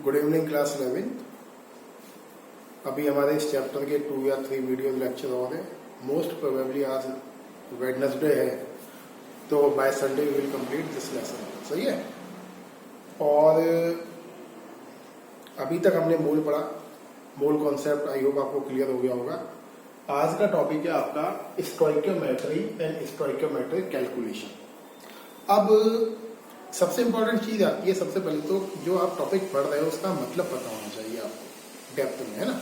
Good evening class 11। अभी हमारे इस चैप्टर के 2 या 3 वीडियो लेक्चर और हैं। मोस्ट प्रोबेबली आज वेडनेसडे है, तो by Sunday we will complete this lesson. सही है। और अभी तक हमने मूल पढ़ा, मूल कॉन्सेप्ट आई होप आपको क्लियर हो गया होगा। आज का टॉपिक है आपका स्टोइकियोमेट्री एंड स्टोइकियोमेट्रिक कैलकुलेशन। अब सबसे इंपॉर्टेंट चीज आती है, सबसे पहले तो जो आप टॉपिक पढ़ रहे हो उसका मतलब पता होना चाहिए आपको डेप्थ में, है ना।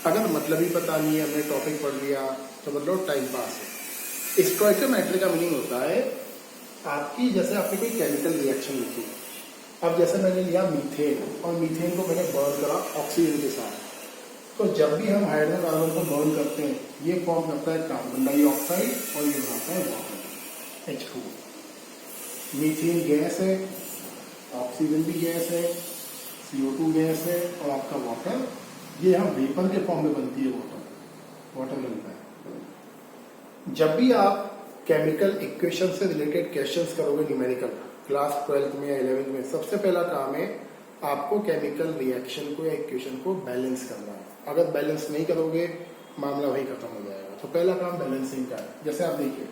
अगर मतलब ही पता नहीं है, हमने टॉपिक पढ़ लिया तो मतलब टाइम पास है। स्टोइकियोमेट्री का मीनिंग होता है आपकी, जैसे आपने कोई केमिकल रिएक्शन लिखी। अब जैसे मैंने लिया मीथेन, और मीथेन को मैंने बर्न करा ऑक्सीजन के साथ। तो जब भी हम हाइड्रोजन कार्बन को बर्न करते हैं, ये फॉर्म करता है कार्बन डाइऑक्साइड और ये बनाता है वाटर, H2। मीथेन गैस है, ऑक्सीजन भी गैस है, CO2 गैस है, और आपका वाटर, ये हम वेपर के फॉर्म में बनती है वाटर बनता है। जब भी आप केमिकल इक्वेशन से रिलेटेड क्वेश्चंस करोगे न्यूमेरिकल क्लास 12th में या 11th में, सबसे पहला काम है आपको केमिकल रिएक्शन को या इक्वेशन को बैलेंस करना है। अगर बैलेंस नहीं करोगे मामला वही खत्म हो जाएगा। तो पहला काम बैलेंसिंग का है। जैसे आप देखिए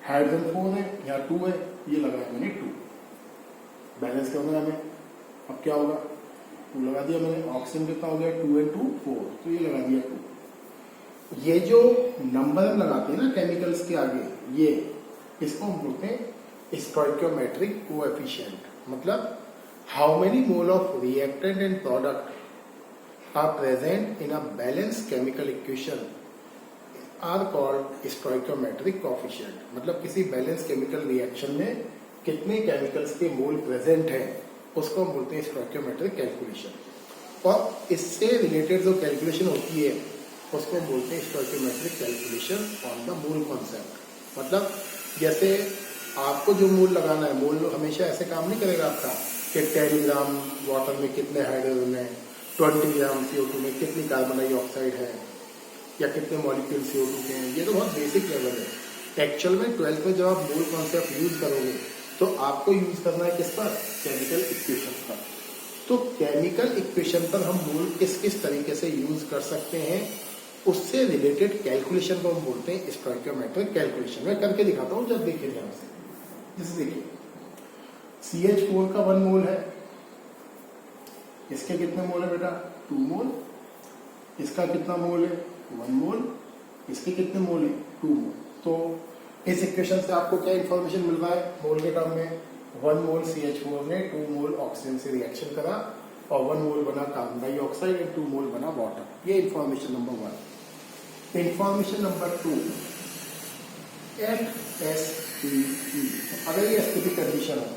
हाइड्रोजन 4 है, यहाँ 2 है, ये लगाया मैंने 2, बैलेंस करना है हमें। अब क्या होगा, 2 लगा दिया मैंने, ऑक्सीजन कितना हो गया 2 and 2 4, तो ये लगा दिया 2। ये जो नंबर लगाते हैं ना केमिकल्स के आगे, ये इसको हम बोलते हैं स्टोइकियोमेट्रिक कोएफिशिएंट। मतलब how many mole of reactant and product are present in a balance chemical equation are called stoichiometric coefficient. मतलब किसी बैलेंस केमिकल रिएक्शन में कितने केमिकल्स के मोल प्रेजेंट हैं, उसको हम बोलते हैं स्टोइकियोमेट्रिक कैलकुलेशन। और इससे रिलेटेड जो कैलकुलेशन होती है उसको हम बोलते हैं stoichiometric calculation on the mole concept. मतलब जैसे आपको जो मोल लगाना है, मोल हमेशा ऐसे काम नहीं करेगा आपका कि 10 ग्राम वाटर में कितने हाइड्रोजन है, 20 ग्राम CO2 में कितनी कार्बन डाइऑक्साइड है, या कितने मॉलिक्यूल CO2 के हैं। ये तो बहुत बेसिक लेवल है। एक्चुअल में 12th में जब आप मोल कॉन्सेप्ट यूज करोगे तो आपको यूज करना है किस पर, केमिकल इक्वेशन पर। तो केमिकल इक्वेशन पर हम मोल किस किस तरीके से यूज कर सकते हैं, उससे रिलेटेड कैलकुलेशन को हम बोलते हैं स्टोइकियोमेट्रिक कैलकुलेशन। मैं करके दिखाता हूँ, जब देखिए ध्यान से। जैसे देखिए CH4 का 1 मोल है, इसके कितने मोल है बेटा 2 मोल, इसका कितना मोल है 1 मोल, इसके कितने मोल है 2 मोल। तो इस इक्वेशन से आपको क्या इंफॉर्मेशन मिल रहा है मोल के टर्म में, 1 मोल CH4 ने 2 मोल ऑक्सीजन से रिएक्शन करा और 1 मोल बना कार्बन डाइऑक्साइड और 2 मोल बना वाटर। ये information number 1। Information number 2, FSTP। अगर ये एसटीपी कंडीशन है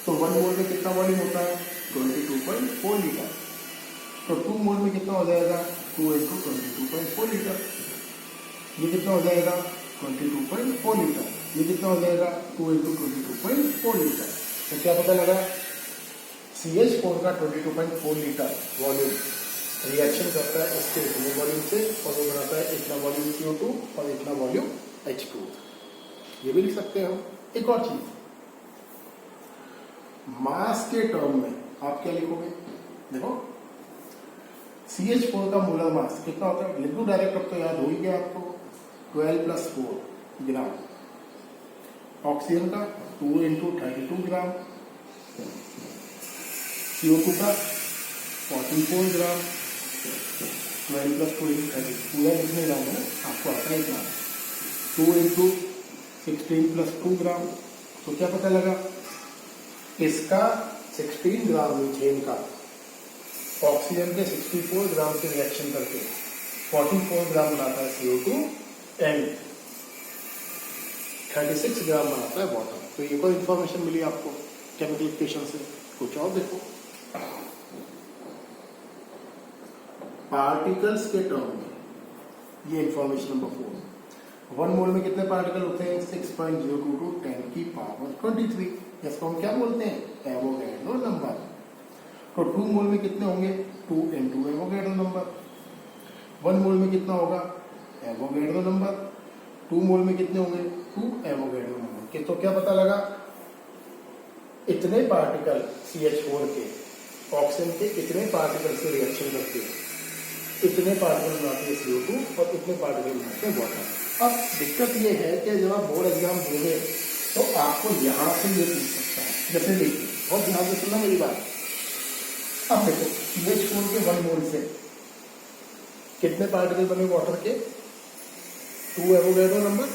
तो 1 मोल में कितना वॉल्यूम होता है 22.4 लीटर। तो 2 मोल में कितना हो जाएगा 2 into 22.4 लीटर। ये कितना हो जाएगा 22.4 लीटर। ये कितना हो जाएगा 2 into 22.4 लीटर। तो क्या पता लगा, CH4 का 22.4 लीटर वॉल्यूम रिएक्शन करता है इसके इतने वॉल्यूम से, और वो बनाता है इतना वॉल्यूम CO2 और इतना वॉल्यूम H2। ये भी लिख सकते हैं हम। एक और चीज, मास के टर्म में आप क्या लिखोगे, देखो CH4 का मोलर मास कितना होता है, लिख दो डायरेक्ट, अब तो याद हो ही गया आपको, 12 + 4 ग्राम। ऑक्सीजन का 2 into 32 ग्राम, CO2 का 44 ग्राम, 12 + 4 into 30, पूरा लिखने जाऊंगा ना, आपको आता है इतना, 2 into 16 + 2 ग्राम। तो क्या पता लगा, इसका 16 ग्राम मीथेन का ऑक्सीजन के 64 ग्राम से रिएक्शन करके 44 ग्राम बनाता है CO2 एंड 36 ग्राम बनाता है वाटर। तो ये कोई इंफॉर्मेशन मिली आपको केमिकल इक्वेशन से। कुछ और देखो, पार्टिकल्स के टर्म में ये इंफॉर्मेशन नंबर 4, 1 मोल में कितने पार्टिकल होते हैं 6.022 10 की पावर 23। इसको हम क्या बोलते हैं, एवोगैड्रो नंबर। तो 2 मोल में कितने होंगे 2 into एवोगैड्रो नंबर। 1 मोल में कितना होगा एवोगैड्रो नंबर। 2 मोल में कितने होंगे 2 एवोगैड्रो नंबर। तो क्या पता लगा, इतने पार्टिकल CH4 के ऑक्सीजन के इतने पार्टिकल से रिएक्शन करते हैं, इतने पार्टिकल बनाते हैं CO2 और इतने पार्टिकल बनाते हैं वाटर। अब दिक्कत ये है कि जब आप बोर्ड एग्जाम दोगे तो आपको यहाँ से ये पूछ सकता है, जैसे देखिए बहुत ध्यान से सुनना मेरी बात। अब देखो CH4 के 1 मोल से कितने पार्टिकल बने वाटर के, 2 एवोगैड्रो नंबर।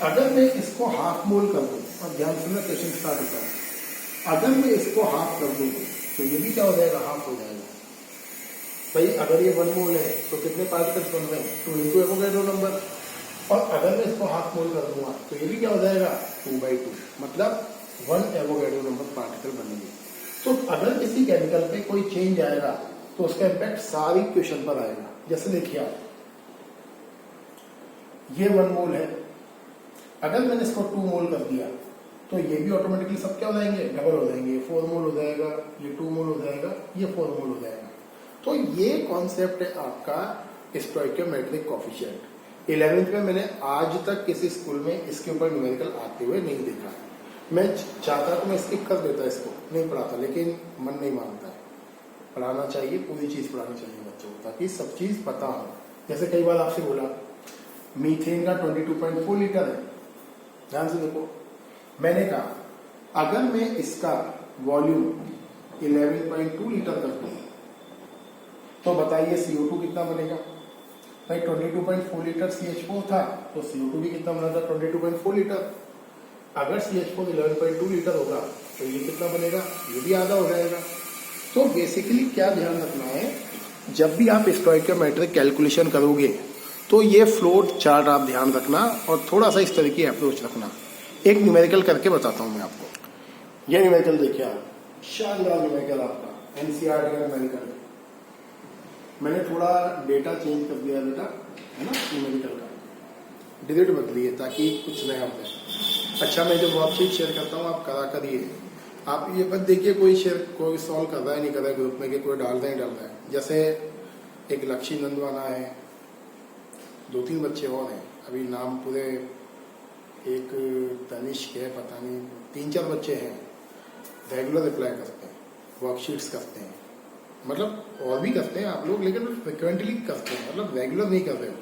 अगर मैं इसको हाफ मोल कर दूं, और ध्यान सुनना क्वेश्चन स्टार्ट होता है, अगर मैं इसको हाफ कर दूं तो ये भी क्या हो जाएगा, हाफ हो जाएगा। भाई अगर ये 1 मोल है तो कितने पार्टिकल्स बन रहे हैं, 2 इंटू एवोगैड्रो नंबर। और अगर मैं इसको हाफ मोल कर दूंगा तो ये भी क्या हो जाएगा, 2/2, मतलब 1 एवोगैड्रो नंबर पार्टिकल बनेंगे। तो अगर किसी केमिकल पे कोई चेंज आएगा तो उसका इम्पैक्ट सारी क्वेश्चन पर आएगा। जैसे देखिए आप, ये 1 मोल है, अगर मैंने इसको 2 मोल कर दिया तो ये भी ऑटोमेटिकली सब क्या हो जाएंगे, डबल हो जाएंगे, 4 मोल हो जाएगा, ये 2 मोल हो जाएगा, ये 4 मोल हो जाएगा। तो ये कॉन्सेप्ट है आपका स्टोइकियोमेट्रिक कोएफिशिएंट। 11th में मैंने आज तक किसी स्कूल में इसके ऊपर न्यूमेरिकल आते हुए नहीं देखा। मैं चाहता तो मैं स्किप कर देता, इसको नहीं पढ़ाता, लेकिन मन नहीं मानता है। पढ़ाना चाहिए, पूरी चीज पढ़ानी चाहिए बच्चों को, ताकि सब चीज पता हो। जैसे कई बार आपसे बोला मीथेन का 22.4 लीटर है, ध्यान से देखो, मैंने कहा अगर मैं इसका वॉल्यूम 11.2 लीटर कर दूं तो बताइए CO2 कितना बनेगा। भाई 22.4 लीटर CH4 था तो CO2 भी कितना बना था, 22.4 लीटर। अगर CH4 11.2 लीटर होगा तो ये कितना बनेगा, ये भी आधा हो जाएगा। तो बेसिकली क्या ध्यान रखना है, जब भी आप स्टोइकियोमेट्रिक कैलकुलेशन करोगे तो ये फ्लोट चार्ट आप ध्यान रखना और थोड़ा सा इस तरह की अप्रोच रखना। एक न्यूमेरिकल करके बताता हूं मैं आपको। ये न्यूमेरिकल देखिए आप, शानदार न्यूमेरिकल आपका NCERT का न्यूमेरिकल। मैंने थोड़ा डेटा चेंज कर दिया बेटा, है ना, न्यूमेरिकल का डिजिट बदली है ताकि कुछ नया हो जाए। अच्छा, मैं जो वर्कशीट शेयर करता हूँ आप करा करिए। आप ये मत देखिए कोई सॉल्व कर रहा है नहीं कर रहा है ग्रुप में, कि कोई डाल रहा है। जैसे एक लक्ष्मी नंदवाना है, 2-3 बच्चे और हैं, अभी नाम पूरे, एक तनिष्क है, पता नहीं, 3-4 बच्चे हैं, रेगुलर रिप्लाई करते हैं, वर्कशीट्स करते हैं, मतलब और भी करते हैं आप लोग, लेकिन फ्रिक्वेंटली करते हैं, मतलब रेगुलर नहीं कर रहे हो।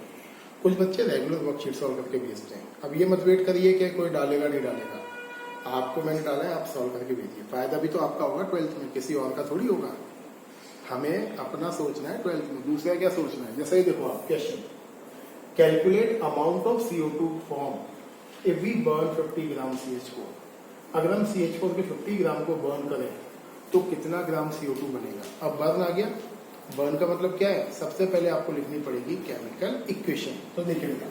कुछ बच्चे रेगुलर वर्कशीट सॉल्व करके भेजते हैं। अब ये मत वेट करिए कि कोई डालेगा नहीं डालेगा, आपको मैंने डाला है, आप सॉल्व करके भेजिए। फायदा भी तो आपका होगा 12th में, किसी और का थोड़ी होगा। हमें अपना सोचना है 12th में, दूसरा क्या सोचना है। जैसे ही देखो आप question, calculate amount of CO2 form if we burn 50 gram CH4। अगर हम CH4 के 50 ग्राम को बर्न करें तो कितना ग्राम CO2 बनेगा। अब बर्न आ गया, बर्न का मतलब क्या है, सबसे पहले आपको लिखनी पड़ेगी केमिकल इक्वेशन। तो देखिए बेटा,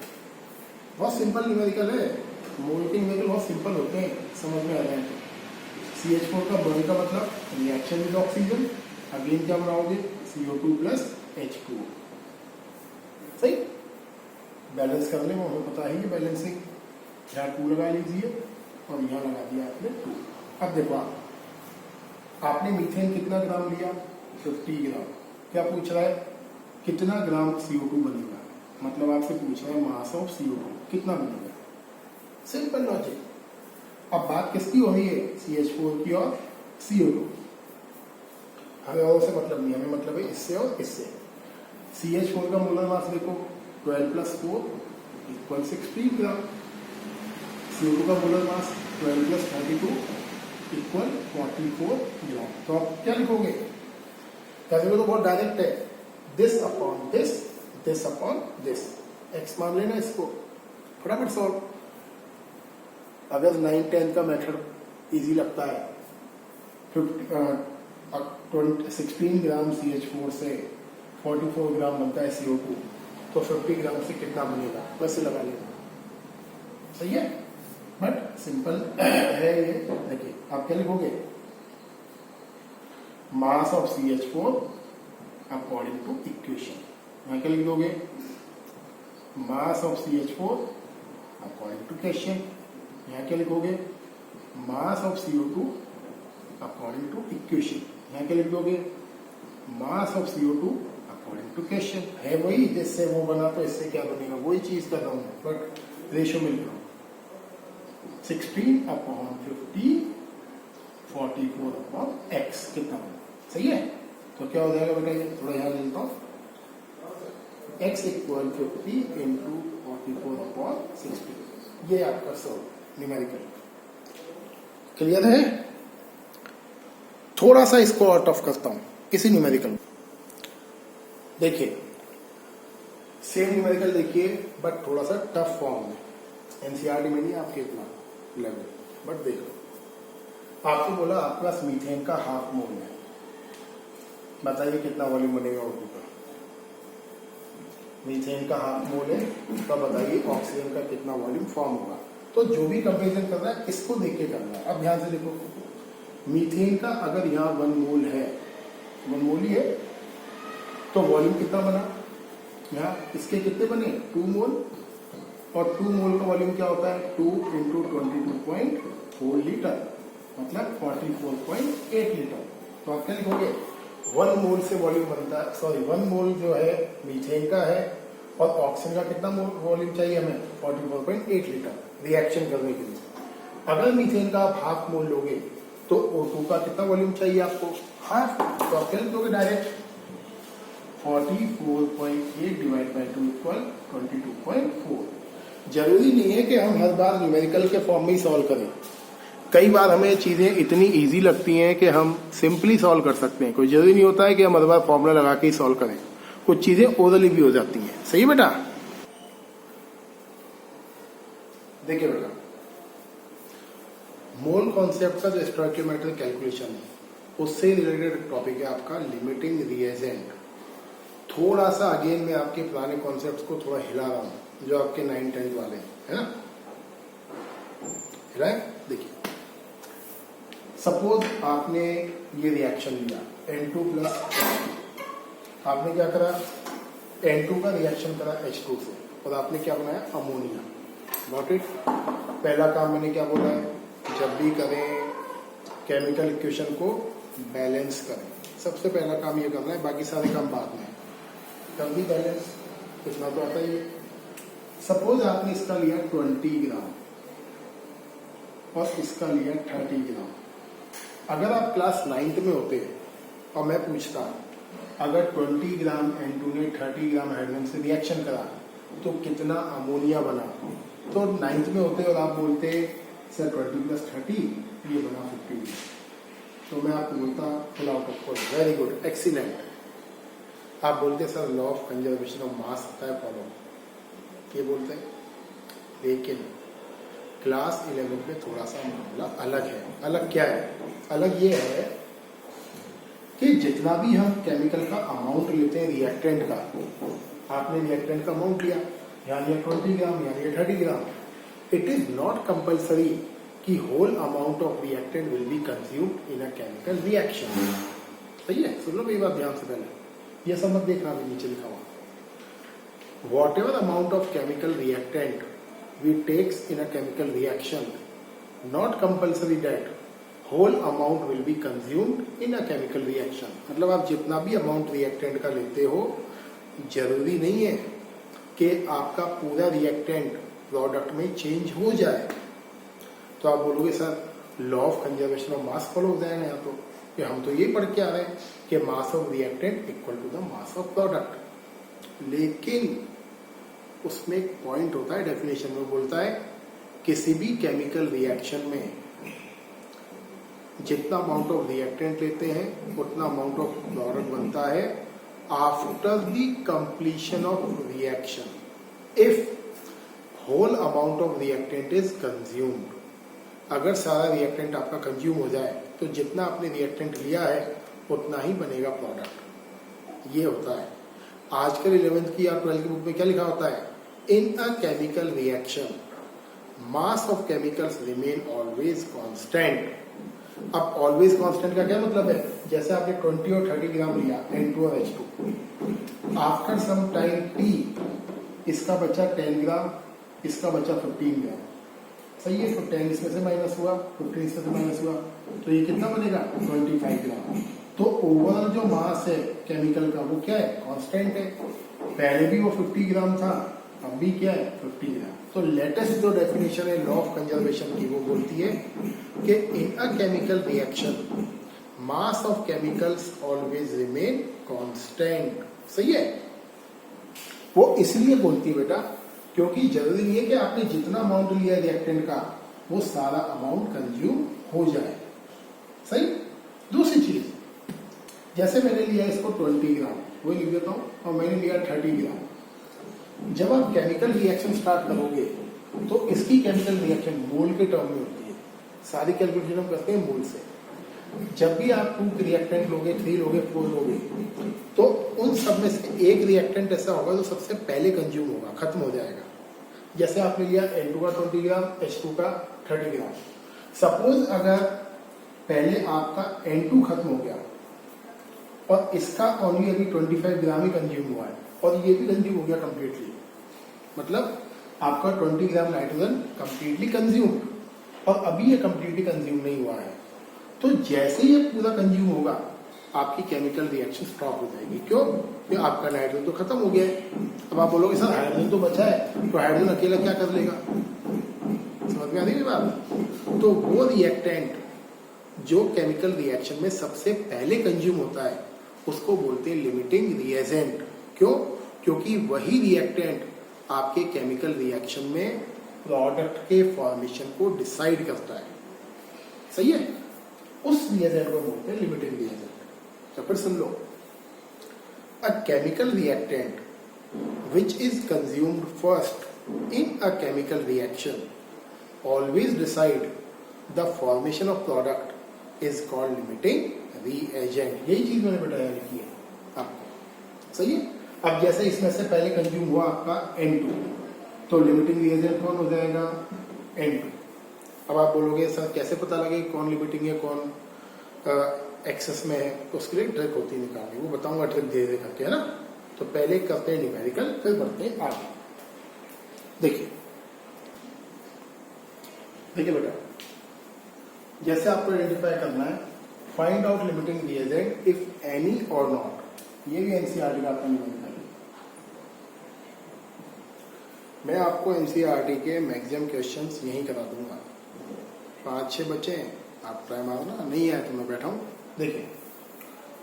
बहुत सिंपल न्यूमेरिकल है, मोल के न्यूमेरिकल बहुत सिंपल होते हैं, समझ में आ जाए तो। CH4 का बर्न का मतलब रिएक्शन विद ऑक्सीजन, अगेन क्या बनाओगे, CO2 प्लस H2O। सही, बैलेंस करने में हमें पता है ये बैलेंसिंग, यहाँ 2 लगा लीजिए और यहाँ लगा दिया आपने 2। अब देखो आपने मीथेन कितना ग्राम लिया, 50 ग्राम। क्या पूछ रहा है, कितना ग्राम CO2 बनेगा, मतलब आपसे पूछ रहा है मास ऑफ CO2 कितना बनेगा। Simple logic. अब बात किसकी हो रही है, CH4 की और CO2। हमें और से मतलब नहीं, हमें मतलब है इससे और इससे। CH4 का मोलर मास देखो 12 + 4 = 16 ग्राम। CO2 का मोलर मास 12 + 32 = 44 ग्राम। तो आप क्या लिखोगे, कैसे तो बहुत डायरेक्ट है, this upon this, this upon this. X मान लेना इसको, फटाफट सॉल्व। अगर 9-10 का मेथड इजी लगता है, 16 ग्राम CH4 से 44 ग्राम बनता है CO2, तो 50 ग्राम से कितना बनेगा, वैसे लगा लेना। सही है, बट सिंपल है ये। देखिए आप क्या लिखोगे, mass of CH4 according to equation. यहाँ क्या लिख दोगे, mass of CH4 according to question. यहाँ क्या लिखोगे, mass of CO2 according to equation. यहाँ क्या लिख दोगे, mass of CO2 according to question. है वही, जिससे वो बना तो इससे क्या बनेगा, वही चीज कर रहा हूँ, बट रेशियो मिल रहा हूँ। 16/50 44/x कितना बना, सही है। तो क्या हो जाएगा बेटा, ये थोड़ा यहाँ लिखता हूँ, x इक्वल 50 इंटू 44/60, ये आपका सॉल्व न्यूमेरिकल। क्लियर है। थोड़ा सा इसको और टफ करता हूं इसी न्यूमेरिकल में। देखिए सेम न्यूमेरिकल देखिए, बट थोड़ा सा टफ फॉर्म में, एनसीईआरटी में नहीं आपके इतना लेवल, बट देखो आपको बोला आपके पास मीथेन का हाफ मोल है, बताइए कितना वॉल्यूम बनेगा O2 का। मीथेन का हाफ मोल है तो बताइए ऑक्सीजन का कितना वॉल्यूम फॉर्म होगा। तो जो भी कंपेरिजन कर रहा है इसको देख के करना है। अब ध्यान से देखो, मीथेन का अगर यहाँ 1 मोल है, 1 मोल ही है, तो वॉल्यूम कितना बना, यहाँ इसके कितने बने 2 मोल, और 2 मोल का वॉल्यूम क्या होता है 2 इंटू 22.4 लीटर, मतलब 44.8 लीटर। तो आप क्या लिखोगे, 1 मोल से वॉल्यूम बनता है, सॉरी 1 मोल जो है मीथेन का है, और ऑक्सीजन का कितना वॉल्यूम चाहिए हमें 44.8 लीटर रिएक्शन करने के लिए। अगर मीथेन का आप हाफ मोल लोगे तो O2 का कितना वॉल्यूम चाहिए आपको, हाफ। तो आप क्या लिखोगे डायरेक्ट 44.8 डिवाइड बाई 2 इक्वल 22.4। जरूरी नहीं है कि हम हर बार न्यूमेरिकल के फॉर्म में ही सॉल्व करें, कई बार हमें चीजें इतनी इजी लगती हैं कि हम सिंपली सॉल्व कर सकते हैं। कोई जरूरी नहीं होता है कि हम हर बार फॉर्मूला लगा के ही सॉल्व करें, कुछ चीजें ओरली भी हो जाती हैं। सही है बेटा। देखिए बेटा, मोल कॉन्सेप्ट का जो स्टोइकियोमेट्रिक कैलकुलेशन है उससे रिलेटेड टॉपिक है आपका लिमिटिंग रिएजेंट। थोड़ा सा अगेन मैं आपके पुराने कॉन्सेप्ट्स को थोड़ा हिला रहा हूं, जो आपके 9-10 वाले है ना, हिलाए। देखिए सपोज आपने ये रिएक्शन लिया N2 प्लस, आपने क्या करा N2 का रिएक्शन करा H2 से, और आपने क्या बनाया अमोनिया। Note it. पहला काम मैंने क्या बोला है, जब भी करें केमिकल इक्वेशन को बैलेंस करें, सबसे पहला काम ये करना है, बाकी सारे काम बाद में। तब भी बैलेंस कितना तो आता ही है। सपोज आपने इसका लिया 20 ग्राम और इसका लिया 30 ग्राम। अगर आप क्लास 9th में होते और मैं पूछता अगर 20 ग्राम N2 ने 30 ग्राम हाइड्रोजन से रिएक्शन करा तो कितना अमोनिया बना, तो 9th में होते और आप बोलते सर 20 प्लस 30 ये बना 50, तो मैं आपको बोलता full out of course, very good, excellent. आप बोलते sir law of conservation of mass होता है फॉलो, ये बोलते हैं। लेकिन क्लास 11 में थोड़ा सा मामला अलग है। अलग क्या है, अलग ये है कि जितना भी हम केमिकल का अमाउंट लेते हैं रिएक्टेंट का, आपने रिएक्टेंट का अमाउंट लिया, यहाँ लिया 20 ग्राम, यहाँ लिया 30 gram, it is not compulsory कि whole amount of reactant will be consumed in a chemical reaction. सही है, सुन लो मेरी बात ध्यान से पहले, ये सब मत देखना अभी नीचे लिखा हुआ। What ever amount of chemical reactant we takes in a chemical reaction, not compulsory that whole amount will be consumed in a chemical reaction। मतलब आप जितना भी अमाउंट रिएक्टेंट का लेते हो, जरूरी नहीं है कि आपका पूरा रिएक्टेंट प्रोडक्ट में चेंज हो जाए। तो आप बोलोगे sir law of conservation of mass follow हो जाएगा यहाँ, तो कि हम तो ये पढ़ के आ रहे हैं कि mass of reactant equal to the mass of product. लेकिन उसमें एक पॉइंट होता है, डेफिनेशन में बोलता है किसी भी केमिकल रिएक्शन में जितना अमाउंट ऑफ रिएक्टेंट लेते हैं उतना अमाउंट ऑफ प्रोडक्ट बनता है after the completion of reaction if whole amount of reactant is consumed. अगर सारा रिएक्टेंट आपका कंज्यूम हो जाए तो जितना आपने रिएक्टेंट लिया है उतना ही बनेगा प्रोडक्ट। ये होता है। आजकल 11th की या 12th की बुक में क्या लिखा होता है, in a chemical reaction mass of chemicals remain always constant. अब ऑलवेज कांस्टेंट का क्या मतलब है, जैसे आपने 20 और 30 ग्राम लिया N2 और H2, after some time T इसका बचा 10 ग्राम, इसका बचा 15 ग्राम। सही है, तो 10 इसमें से माइनस हुआ, 15 इसमें से माइनस हुआ, तो ये कितना बनेगा 25 ग्राम। तो ओवरऑल जो मास है केमिकल का वो क्या है, कांस्टेंट है। पहले भी वो 50 ग्राम था, अब भी क्या है 50 ग्राम। तो लेटेस्ट जो डेफिनेशन है लॉ ऑफ कंजर्वेशन की वो बोलती है कि in a chemical reaction mass of chemicals always remain constant. सही है, वो इसलिए बोलती है बेटा क्योंकि जरूरी नहीं है कि आपने जितना अमाउंट लिया रिएक्टेंट का वो सारा अमाउंट कंज्यूम हो जाए। सही। दूसरी चीज, जैसे मैंने लिया इसको 20 ग्राम, वो लिख देता हूं, और मैंने लिया 30 ग्राम। जब आप केमिकल रिएक्शन स्टार्ट करोगे तो इसकी केमिकल रिएक्शन मोल के टर्म में होती है। सारी कैलकुलेशन हम करते हैं मोल से। जब भी आप 2 रिएक्टेंट लोगे, 3 लोगे, 4 लोगे, तो उन सब में से एक रिएक्टेंट ऐसा होगा जो सबसे पहले कंज्यूम होगा, खत्म हो जाएगा। जैसे आपने लिया N2 का 20 ग्राम, H2 का 30 ग्राम। सपोज अगर पहले आपका N2 खत्म हो गया और इसका ओनली अभी 25 ग्राम ही कंज्यूम हुआ है और ये भी कंज्यूम हो गया कंप्लीटली, मतलब आपका 20 ग्राम नाइट्रोजन कंप्लीटली कंज्यूम, और अभी ये कंप्लीटली कंज्यूम नहीं हुआ है। तो जैसे ये पूरा कंज्यूम होगा आपकी केमिकल रिएक्शन स्टॉप हो जाएगी। क्यों? क्योंकि आपका नाइट्रोजन तो खत्म हो गया है। अब आप बोलोगे सर हाइड्रोजन तो बचा है, तो हाइड्रोजन अकेला क्या कर लेगा? समझ में आ रही है बात? तो वो रिएक्टेंट जो केमिकल रिएक्शन में सबसे पहले कंज्यूम होता है उसको बोलते हैं लिमिटिंग रिएजेंट। क्यों? क्योंकि वही रिएक्टेंट आपके केमिकल रिएक्शन में प्रोडक्ट के फॉर्मेशन को डिसाइड करता है। सही है, उस रिएजेंट को बोलते हैं लिमिटिंग रिएजेंट। तो फिर सुन लो, a chemical reactant which is consumed first in a chemical reaction always decide the formation of product is called limiting reagent। यही चीज मैंने बताया लिखी है आपको। सही है। अब जैसे इसमें से पहले कंज्यूम हुआ आपका N2, तो लिमिटिंग रिएजेंट कौन हो जाएगा? N2। अब आप बोलोगे सर कैसे पता लगे कौन लिमिटिंग है कौन एक्सेस में है? तो उसके लिए ट्रिक होती है निकालनी, वो बताऊंगा ट्रिक धीरे धीरे करके, है ना। तो पहले करते हैं न्यूमेरिकल, फिर बढ़ते हैं आगे। देखिए देखिए बेटा, जैसे आपको आइडेंटिफाई करना है, find out limiting reagent if any और नॉट। ये भी एनसीईआरटी का आपका निबंध है। मैं आपको एनसीईआरटी के मैक्सिमम क्वेश्चंस यहीं करा दूंगा। 5-6 बचे हैं, आप ट्राई मारो ना, नहीं आया तो मैं बैठा हूं। देखिए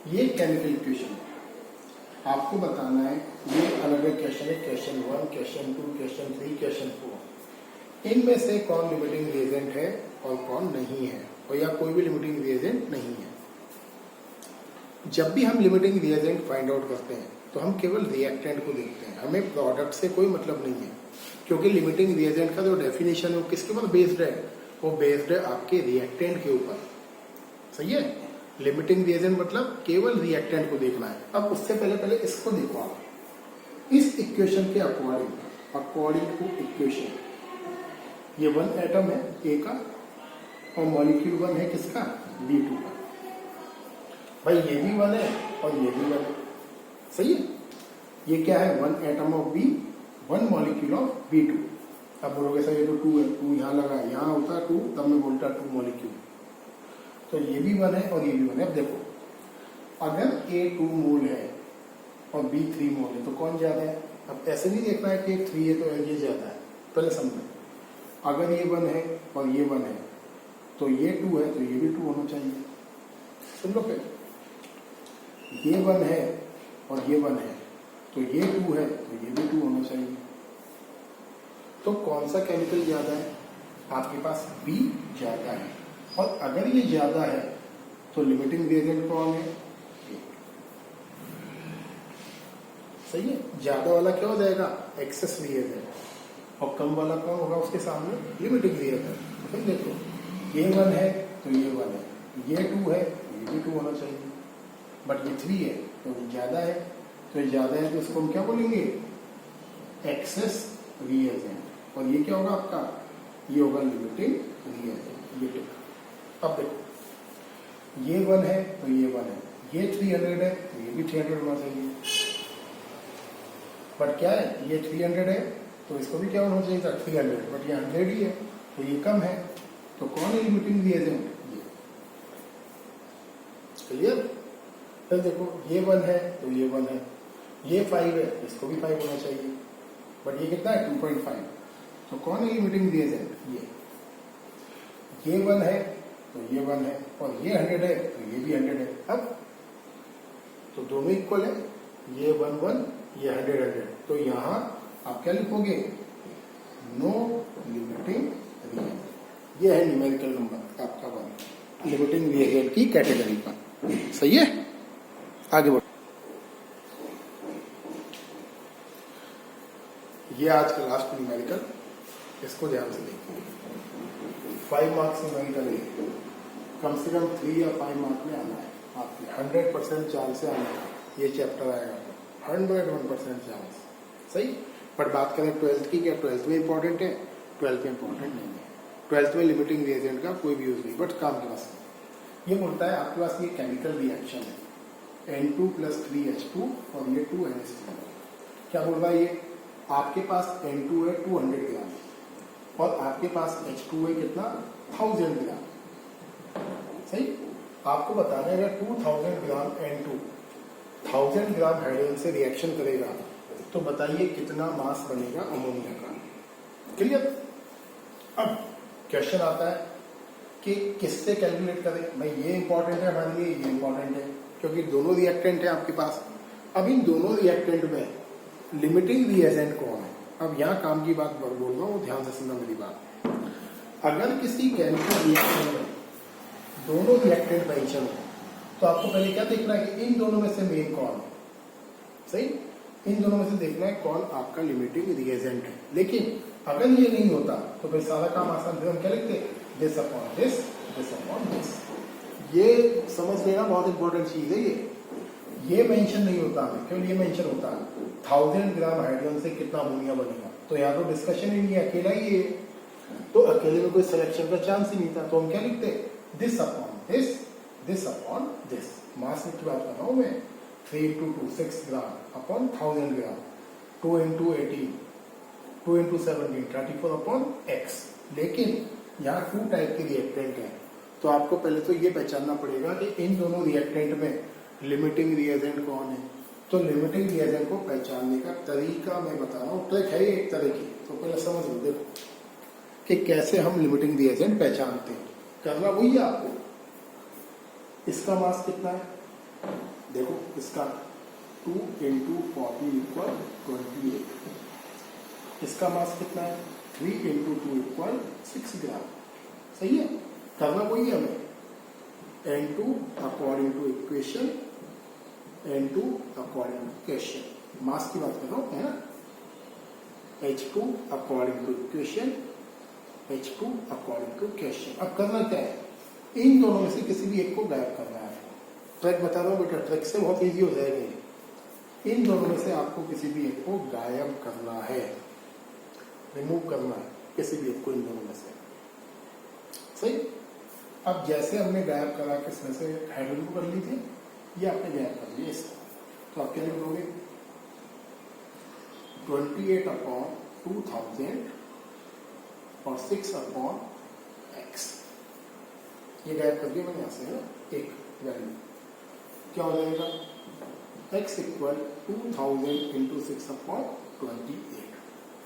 ये केमिकल इक्वेशन आपको बताना है, ये अलग अलग क्वेश्चन है, क्वेश्चन 1, क्वेश्चन 2, क्वेश्चन 3, क्वेश्चन 4। इनमें से कौन लिमिटिंग रिएजेंट है और कौन नहीं है, और या कोई भी लिमिटिंग रिएजेंट नहीं है। जब भी हम लिमिटिंग रिएजेंट फाइंड आउट करते हैं तो हम केवल रिएक्टेंट को देखते हैं, हमें प्रोडक्ट से कोई मतलब नहीं है। क्योंकि लिमिटिंग रिएजेंट का जो डेफिनेशन है वो किसके ऊपर बेस्ड है? वो बेस्ड है आपके रिएक्टेंट के ऊपर। सही है। लिमिटिंग रिएजेंट मतलब केवल रिएक्टेंट को देखना है। अब उससे पहले इसको देखो आप, इस इक्वेशन के अकॉर्डिंग टू इक्वेशन, ये 1 एटम है ए का और मॉलिक्यूल 1 है किसका? B2 का। भाई ये भी 1 है और ये भी 1 है। सही है। ये क्या है? 1 atom of B, 1 molecule of B2। अब बोलोगे सर ये तो 2 है, 2 यहाँ लगा, यहाँ होता 2, तब मैं बोलता 2 मॉलिक्यूल। तो ये भी 1 है और ये भी 1 है। अब देखो, अगर A 2 मोल है और B 3 मोल है तो कौन ज्यादा है? अब ऐसे नहीं देखना है कि 3 है तो ये ज्यादा है, पहले समझो। अगर ये 1 है और ये 1 है तो ये 2 है तो ये भी 2 होना चाहिए। सुन लो, फिर ये 1 है और ये 1 है तो ये 2 है तो ये भी 2 होना चाहिए। तो कौन सा केमिकल ज्यादा है? आपके पास B ज्यादा है, और अगर ये ज्यादा है तो लिमिटिंग रिएजेंट कौन है? सही है। ज्यादा वाला क्या हो जाएगा? एक्सेस रिएजेंट, और कम वाला कौन होगा उसके सामने? Limiting reagent. फिर देखो, ये 1 है तो ये 1 है, ये 2 है तो ये भी 2 होना चाहिए। बट ये 3 है तो ये ज्यादा है, तो ये ज्यादा है तो इसको हम क्या बोलेंगे? Access reagent. और ये क्या होगा आपका? ये होगा लिमिटिंग रिएजेंट। ये देखो, अब देखो, ये 1 है तो ये 1 है, ये 300 है तो ये भी 300 होना चाहिए। बट क्या है? ये 300 है तो इसको भी क्या होना चाहिए था? 300। बट ये 100 ही है तो ये कम है, तो कौन है लिमिटिंग रिएजेंट? ये। क्लियर? फिर देखो, ये 1 है तो ये 1 है, ये 5 है तो इसको भी 5 होना चाहिए। बट ये कितना है? 2.5। तो कौन है लिमिटिंग रिएजेंट? ये 1 है तो ये 1 है, और ये 100 है तो ये भी 100 है। अब तो दोनों इक्वल है, ये 1 1 ये 100 100, तो यहाँ आप क्या लिखोगे, नो लिमिटिंग रिएजेंट। ये है न्यूमेरिकल नंबर आपका 1 लिमिटिंग रिएजेंट की कैटेगरी का। सही है, आगे बढ़ो। ये आज का लास्ट न्यूमेरिकल, इसको ध्यान से देखिए। 5 मार्क्स न्यूमेरिकल है, कम से कम 3 या 5 मार्क में आना है आपने, 100% चांस से आना है। ये चैप्टर आएगा 101% चांस। सही, पर बात करें 12th की, क्या 12th में इंपॉर्टेंट है? 12th में इंपॉर्टेंट नहीं है। 12th में लिमिटिंग रिएजेंट का कोई भी यूज नहीं, बट काम के पास ये बोलता है आपके पास ये केमिकल रिएक्शन है, N2 + 3H2 और ये 2NH3। क्या बोल रहा है ये? आपके पास N2 है 200 ग्राम और आपके पास H2 है कितना, 1000 ग्राम। सही, आपको बताना है अगर 2000 ग्राम N2 1000 ग्राम हाइड्रोजन से रिएक्शन करेगा तो बताइए कितना मास बनेगा अमोनिया का। क्लियर? अब क्वेश्चन आता है कि किससे कैलकुलेट करें। भाई ये इंपॉर्टेंट है हमारे लिए, ये इंपॉर्टेंट है, क्योंकि दोनों रिएक्टेंट है आपके पास। अब इन दोनों रिएक्टेंट में लिमिटिंग रिएजेंट कौन है? अब यहाँ काम की बात बोल रहा हूँ, ध्यान से सुनना मेरी बात। अगर किसी केमिकल रिएक्शन में दोनों रिएक्टेंट मेंशन हो तो आपको पहले क्या देखना है कि इन दोनों में से मेन कौन है। सही, इन दोनों में से देखना है कौन आपका लिमिटिंग रिएजेंट है। लेकिन अगर ये नहीं होता तो फिर सारा काम आसान, फिर हम क्या लिखते, this upon this, this upon this. ये समझ लेना बहुत इंपॉर्टेंट चीज है। ये मेंशन नहीं होता हमें, केवल ये मेंशन होता है 1000 ग्राम हाइड्रोजन से कितना अमोनिया बनेगा। तो यहाँ तो डिस्कशन ही नहीं है, अकेला ही है, तो अकेले में कोई सिलेक्शन का चांस ही नहीं था। तो हम क्या लिखते, this upon this, this upon this. Mass की बात कर रहा हूं मैं, 3 × 2 6 ग्राम अपॉन 1000 ग्राम, 2 × 18 2 × 17 34 अपॉन x। लेकिन यहाँ 2 टाइप के रिएक्टेंट हैं, तो आपको पहले तो ये पहचानना पड़ेगा कि इन दोनों रिएक्टेंट में लिमिटिंग रिएजेंट कौन है। तो लिमिटिंग रिएजेंट को पहचानने का तरीका मैं बता रहा हूँ, ट्रिक है एक तरह की। तो पहले समझ लो, देखो कि कैसे हम लिमिटिंग रिएजेंट पहचानते हैं। करना वही है आपको। इसका मास कितना है, देखो इसका 2 × 40 = 28। इसका मास कितना है, 3 × 2 = 6 ग्राम। सही है, करना वही है हमें। N2 according to equation, N2 according to question, mass की बात कर रहा हूं, है ना। H2 according to equation, H2 according to question. अब करना क्या है, इन दोनों में से किसी भी एक को गायब करना है। ट्रिक बता रहा हूं बेटा, ट्रिक से बहुत इजी हो जाएगा। इन दोनों में से आपको किसी भी एक को गायब करना है, रिमूव करना है किसी भी एक को इन दोनों में से। सही, अब जैसे हमने गायब करा किसमें से, हाइड्रोजन को कर ली थी, ये आपने गायब कर लिया इसको, तो आप क्या लिखोगे, 28 अपॉन 2000 और 6 अपॉन x। ये गायब कर दिया मैंने यहाँ से, है ना, एक वैल्यू। क्या हो जाएगा, x = 2000 × 6 अपॉन 28।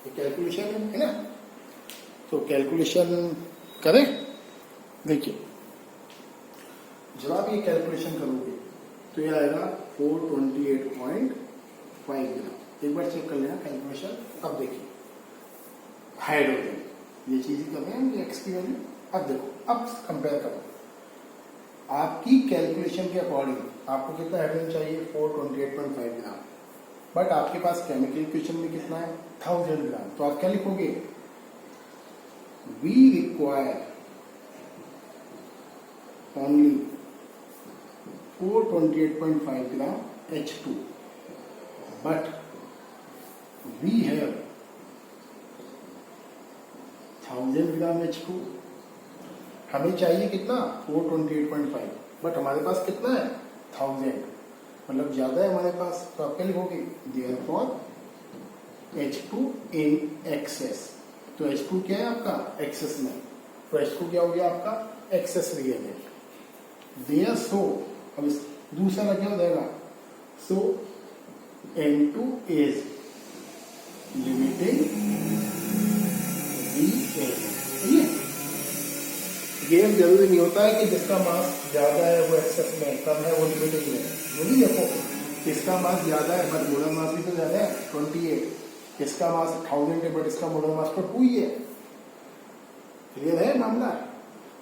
ये कैलकुलेशन है ना। तो कैलकुलेशन करें, देखिए जब आप ये कैलकुलेशन करोगे तो ये आएगा 428.5 ग्राम। एक बार चेक कर लेना कैलकुलेशन। अब देखिए हाइड्रोजन, ये चीज ही कर रहे हैं एक्स की वैल्यू। अब देखो, अब कंपेयर करो, आपकी कैलकुलेशन के अकॉर्डिंग आपको कितना हाइड्रोजन चाहिए, 428.5 ग्राम, बट आपके पास केमिकल इक्वेशन में कितना है, 1000 ग्राम। तो आप क्या लिखोगे, we require only 428.5 gram H2, but we have 1000 gram H2। हमें चाहिए कितना, 428.5, बट हमारे पास कितना है, 1000, मतलब ज्यादा है हमारे पास। तो आप क्या लिखोगे, therefore H2 in excess। तो H2 क्या है आपका, एक्सेस में, तो H2 क्या हो गया आपका, एक्सेस रिएजेंट। देयर सो, अब इस दूसरा क्या हो जाएगा, सो N2 इज लिमिटिंग रिएजेंट। ये जरूरी नहीं होता है कि जिसका मास ज्यादा है वो एक्सेस में, कम है वो लिमिटिंग में। वो नहीं देखो, इसका मास ज्यादा है बट मोलर मास भी तो ज्यादा है 28, इसका मास 1000 है बट इसका मोलर मास तो 2 ही है। क्लियर है मामला?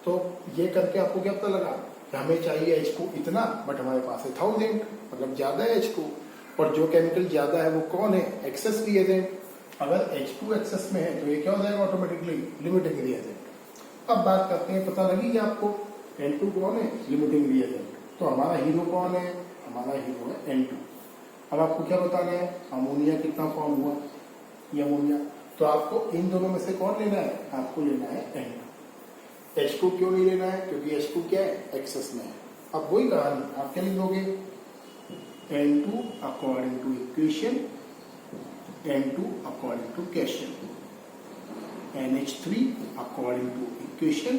तो ये करके आपको क्या पता लगा कि हमें चाहिए H2 इतना बट हमारे पास है 1000, मतलब ज्यादा है H2। और जो केमिकल ज्यादा है वो कौन है? Access reagent. अगर H2 एक्सेस में है तो ये क्या हो जाएगा ऑटोमेटिकली? Limiting reagent. अब बात करते हैं, पता लगी कि आपको N2 कौन है? Limiting reagent. तो हमारा हीरो कौन है? हमारा हीरो है N2। अब आपको क्या बताना है? अमोनिया कितना फॉर्म हुआ? ये अमोनिया। तो आपको इन दोनों में से कौन लेना है? आपको लेना है N2। H2 क्यों नहीं लेना है? क्योंकि H2 क्या है? एक्सेस में है। अब वही कहानी, आप क्या लिख दोगे? N2 according to equation, N2 according to question, NH3 according to equation,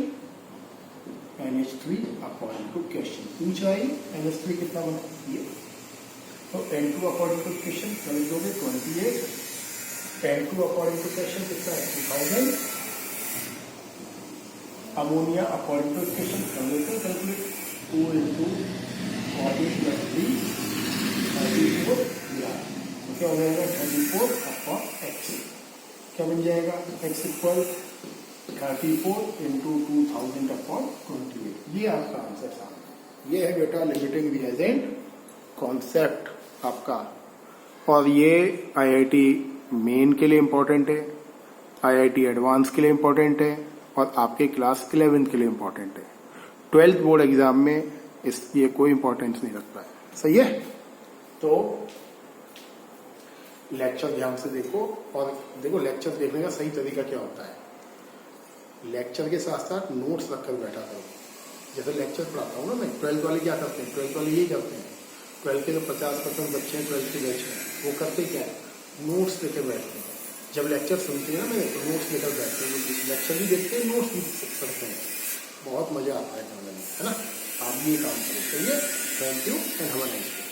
NH3 according to question. पूछ रहा है NH3 कितना बना ये, तो N2 अकॉर्डिंग टू इक्वेशन कर दोगे 28, N2 अकॉर्डिंग टू क्वेश्चन कितना है 2000, अमोनिया अकॉर्डिंग टू इक्वेशन कर देते कैलकुलेट 2 into 40 plus 3 34, तो क्या हो जाएगा 34 अपॉन x। क्या बन जाएगा? x equal 34 into 2000 upon 28। ये आपका आंसर था। ये है बेटा लिमिटिंग रिएजेंट कॉन्सेप्ट आपका। और ये IIT मेन के लिए इम्पोर्टेंट है, IIT एडवांस के लिए इम्पोर्टेंट है, और आपके क्लास 11 के लिए इम्पोर्टेंट है। 12th बोर्ड एग्जाम में ये कोई इंपॉर्टेंस नहीं रखता है। सही है? तो लेक्चर ध्यान से देखो, और देखो लेक्चर देखने का सही तरीका क्या होता है। लेक्चर के साथ साथ नोट्स रखकर बैठा करो। जैसे लेक्चर पढ़ाता हूँ ना मैं, 12th वाले क्या करते हैं? 12th वाले यही करते हैं। 12th के जो 50% बच्चे हैं 12th के बैच में, वो करते क्या है? नोट्स लेकर बैठते हैं। जब लेक्चर सुनते हैं ना मेरे, तो नोट्स लेकर बैठते हैं, लेक्चर भी देखते हैं, नोट्स भी पढ़ते हैं। बहुत मजा आता है करने में, है ना? आप भी ये काम करें। चलिए, thank you and have a nice day.